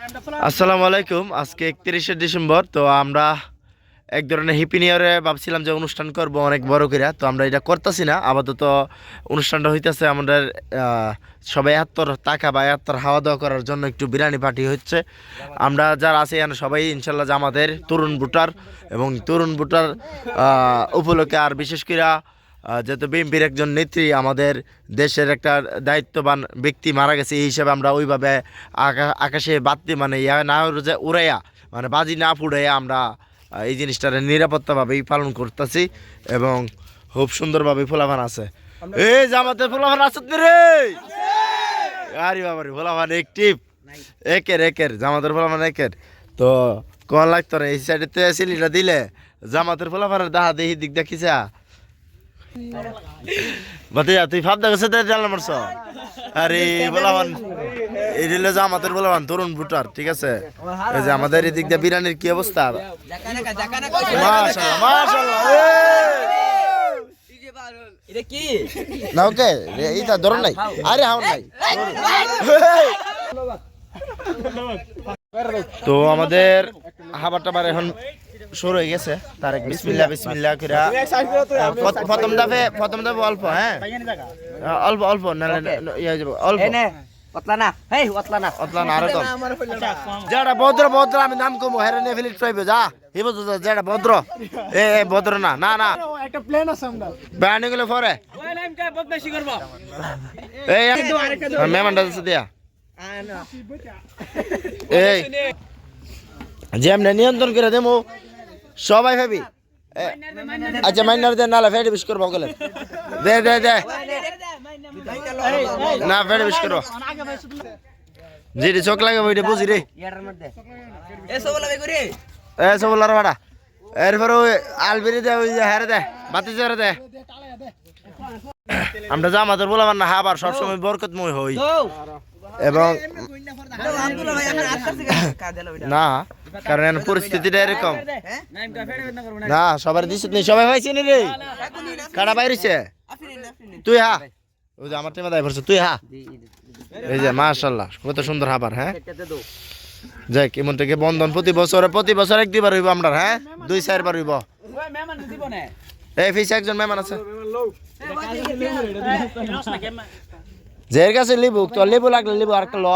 আসসালামু আলাইকুম। আজকে 31শে ডিসেম্বর। তো আমরা এক ধরনের হ্যাপি নিউ ইয়ারে ভাবছিলাম যে অনুষ্ঠান করব অনেক বড় করে, তো আমরা এটা করতেছি না। আপাতত অনুষ্ঠানটা হইতেছে আমাদের সবাই এত্তর টাকা বা এত্তর হাওয়া দাওয়া করার জন্য একটু বিরিয়ানি পার্টি হচ্ছে। আমরা যারা আছি এখানে সবাই ইনশাল্লাহ যে আমাদের তরুণ ভোটার এবং তরুণ ভোটার উপলক্ষে আর বিশেষ করে যেহেতু বিএনপির একজন নেত্রী, আমাদের দেশের একটা দায়িত্ববান ব্যক্তি মারা গেছে, এই হিসাবে আমরা ওইভাবে আকাশে বাতি মানে ইয়া না যে উড়াইয়া মানে বাজি না ফুড়াইয়া আমরা এই জিনিসটা নিরাপত্তাভাবেই পালন করতেছি এবং খুব সুন্দরভাবে ফুলাভান আছে। এই জামাতে ফুলাভান আছে রে, আরে বাবারে ফুলাভান একটিভ একের জামাতের ফুলাভান একের। তো কোন লাগতো না এই সাইডেতে সিলিটা দিলে জামাতের ফুলাভানের দাহা দেহি দিক দেখিছা বাতিয়া তুই ভাব দেখছে জানলা মারছ। আরে বলাবান এই দিলে জামাতের বলাবান তরুণ ভোটার, ঠিক আছে। এই যে আমাদের এই দিক দিয়ে বিরিয়ানির কি অবস্থা, মাশাআল্লাহ মাশাআল্লাহ। এটা কি না ওকে এইটা ধরন নাই, আরে হাও নাই। তো আমাদের খাবার টাবার এখন শুরু হয়ে গেছে। তারেক বিসমিল্লাহ বিসমিল্লাহ করে প্রথম ধাপে অল্প, হ্যাঁ অল্প অল্প অল্প অতলা না আরো কম। যেটা ভদ্র আমি নাম কমো হেরে নে ফিলিট পাইবে যা হি বুঝছ যেটা ভদ্র এ ভদ্র না না না একটা প্ল্যান আছে আমরা ব্যান্ড গুলো পরে ওই নাম কা বদমাশি করব এই মেহমানটা আছে দিয়া এই যেমনে নিয়ন্ত্রণ করে দেমু সবাই ভাবি। আচ্ছা মাইনার দে নালা ফেডে বিশ করবো গেলে দে না ফেডে বিশ করবো যেটি চোখ লাগে ওইটা বুঝি রে সব লার বাড়া এরপর ওই আলবিরি দে ওই হারে দে বাতি জেরে দে। আমরা যা আমাদের বললাম না হাবার সবসময় বরকতময় হই এবং না কারণ পরিস্থিতিটা এরকম না সবার দিস নেই, সবাই হয়েছে নি রে কাটা বাইরেছে তুই হা ওই যে আমার টেমা দায় পড়ছে তুই হা। এই যে মাশাআল্লাহ কত সুন্দর হাবার। হ্যাঁ যাই কেমন থেকে বন্ধন প্রতি বছর এক দুইবার হইব আমরা, হ্যাঁ 2-4 বার হইব। এই ফিস একজন মেহমান আছে যের কাছে লিবু তো লেবু লাগলে লিবু আর ল।